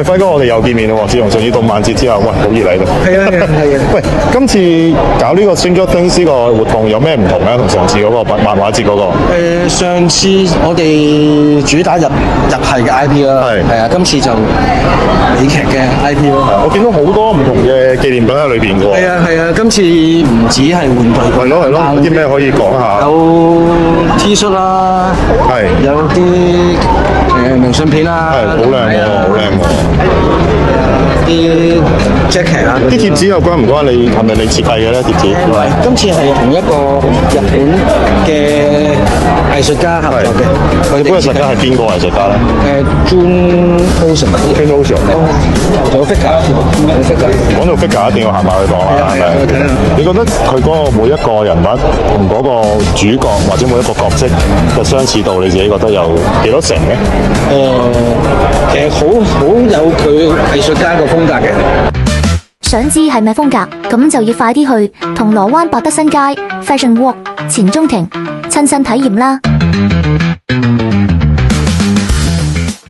喂，輝哥，我哋又見面啦喎！自從上次動漫節之後，喂，好熱嚟啦。係啊係啊係啊！喂，今次搞呢個 Stranger Things 呢個活動有咩唔同咧？同上次嗰個漫畫節嗰個？上次我哋主打日系嘅 IP 啦，係啊，今次就美劇嘅 IP 咯。我見到好多唔同嘅紀念品喺裏邊嘅喎。係啊係啊，今次唔止係玩具，係咯係咯，有啲咩可以講下？有 T 恤啦，係有啲明信片啦，係好靚喎，好靚喎！啲 jacket 啊，啲貼紙又關唔關你？係咪你設計嘅咧？貼紙？今次係同一個日本嘅藝術家合作嘅。日本藝術家係邊個藝術家咧？Jun Ocean。Jun Ocean。仲有 figure。講到 figure 一定要行埋去講啦，係咪？你覺得佢嗰個每一個人物同嗰個主角或者每一個角色嘅相似度，你自己覺得有幾多成咧？其實好有佢藝術家個風格嘅。想知係咩風格？咁就要快啲去銅鑼灣百德新街 Fashion Walk 前中庭親身體驗啦！